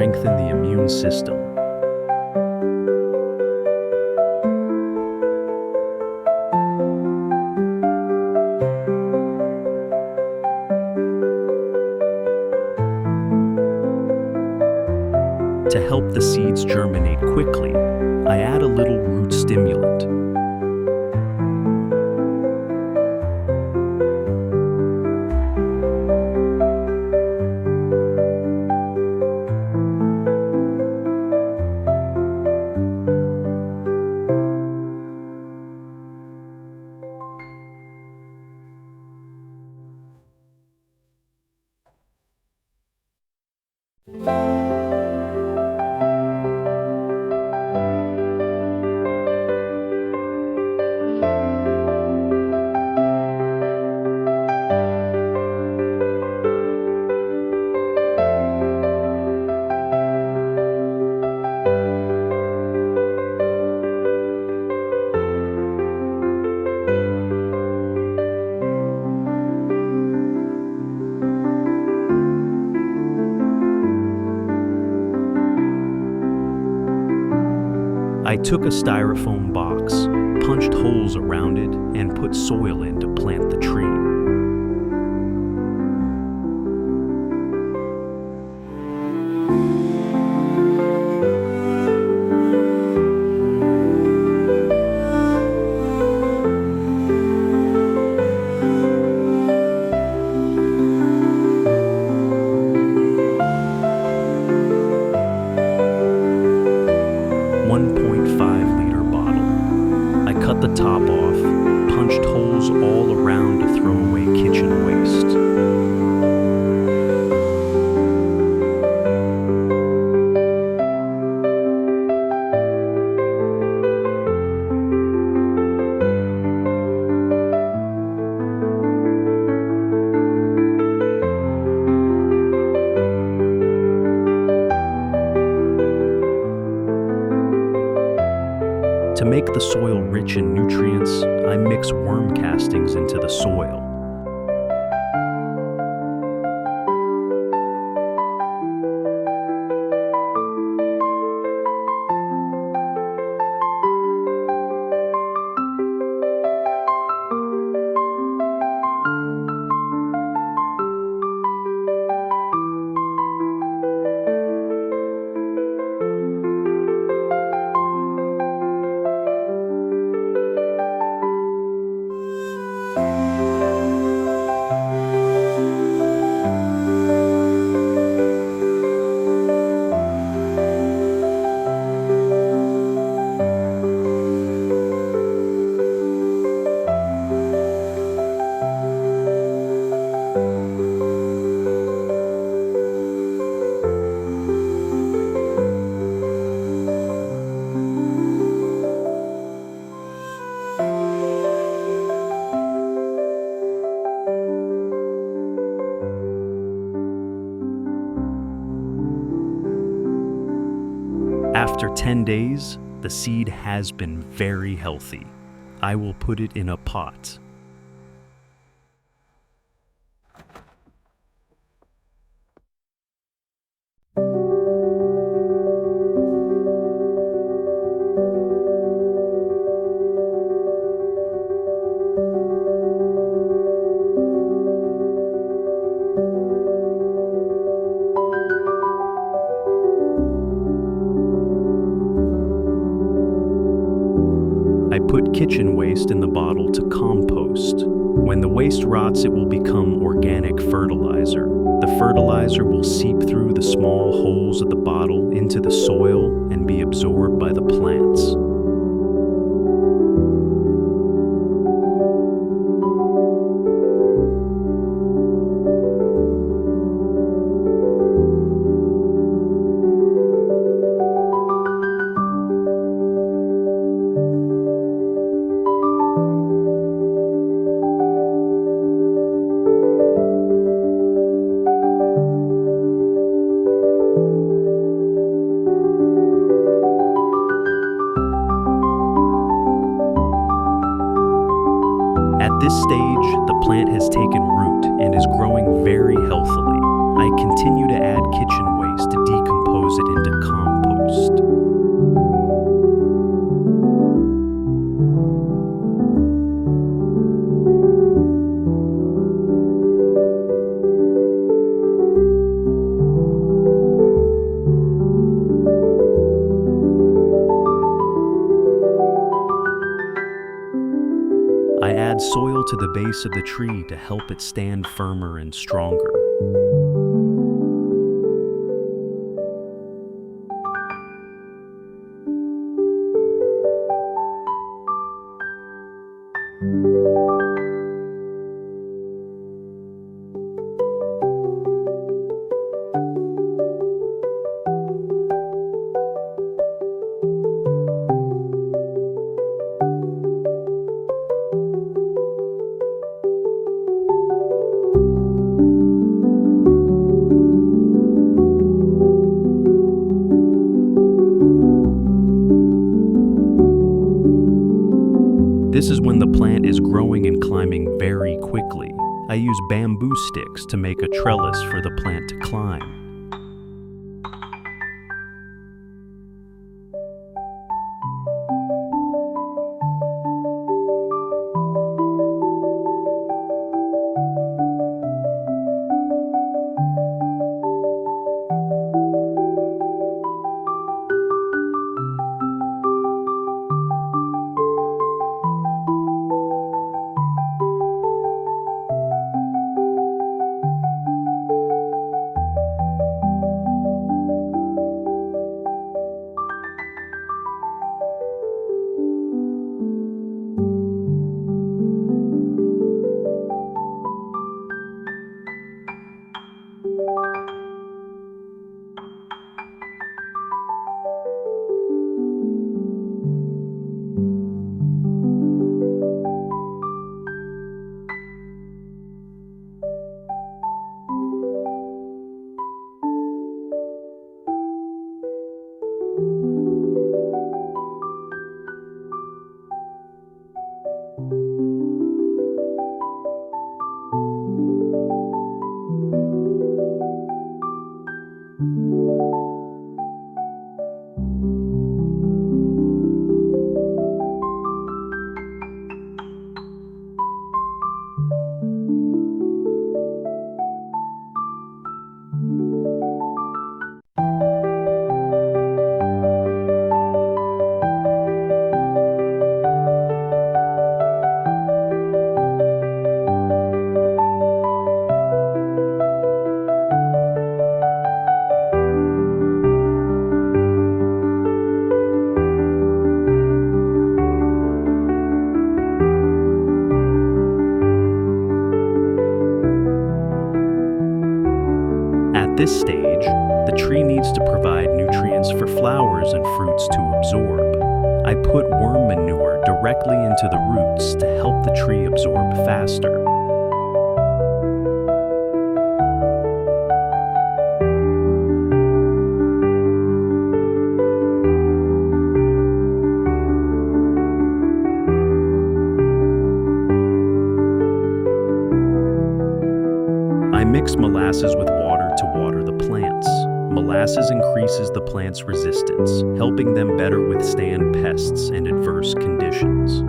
strengthen the immune system. To help the seeds germinate quickly, I add a little root stimulant. I took a styrofoam box, punched holes around it, and put soil in to plant the tree. Cut the top off, punched holes all around to throw away kitchen waste. To make the soil rich in nutrients, I mix worm castings into the soil. After 10 days, the seed has been very healthy. I will put it in a pot. I put kitchen waste in the bottle to compost. When the waste rots, it will become organic fertilizer. The fertilizer will seep through the small holes of the bottle into the soil and be absorbed by the plants. At this stage, the plant has taken root and is growing very healthily. I continue to add kitchen waste waste to decompose it into compost. I add soil to the base of the tree to help it stand firmer and stronger. This is when the plant is growing and climbing very quickly. I use bamboo sticks to make a trellis for the plant to climb. At this stage, the tree needs to provide nutrients for flowers and fruits to absorb. I put worm manure directly into the roots to help the tree absorb faster. I mix molasses with water to water the plants. Molasses increases the plant's resistance, helping them better withstand pests and adverse conditions.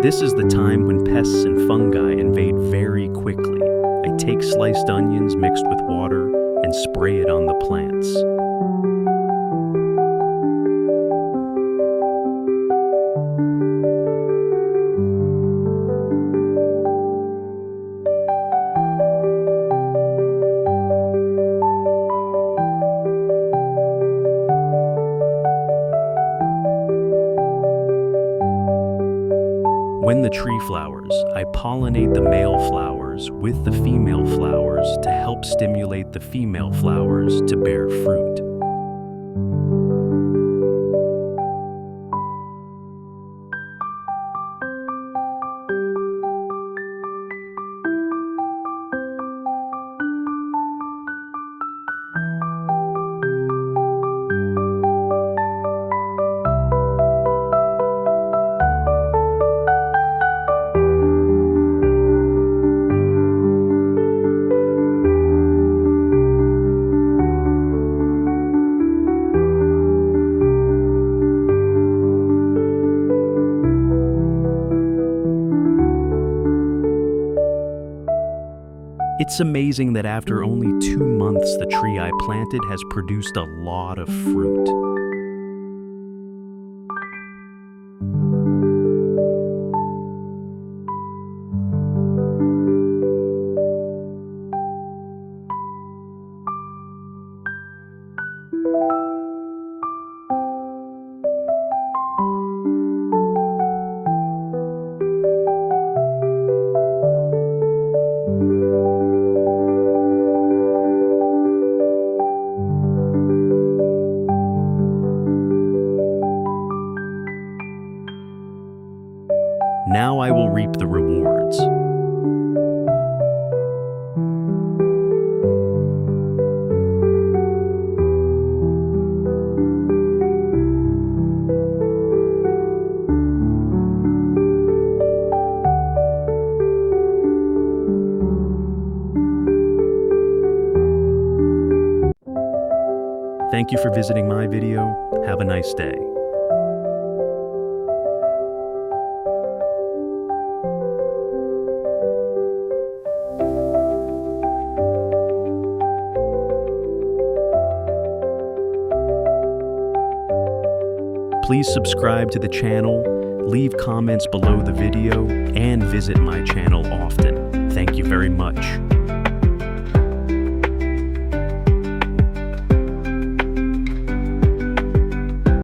This is the time when pests and fungi invade very quickly. I take sliced onions mixed with water and spray it on the plants. When the tree flowers, I pollinate the male flower flowers with the female flowers to help stimulate the female flowers to bear fruit. It's amazing that after only 2 months, the tree I planted has produced a lot of fruit. Now I will reap the rewards. Thank you for visiting my video. Have a nice day. Please subscribe to the channel, leave comments below the video, and visit my channel often. Thank you very much.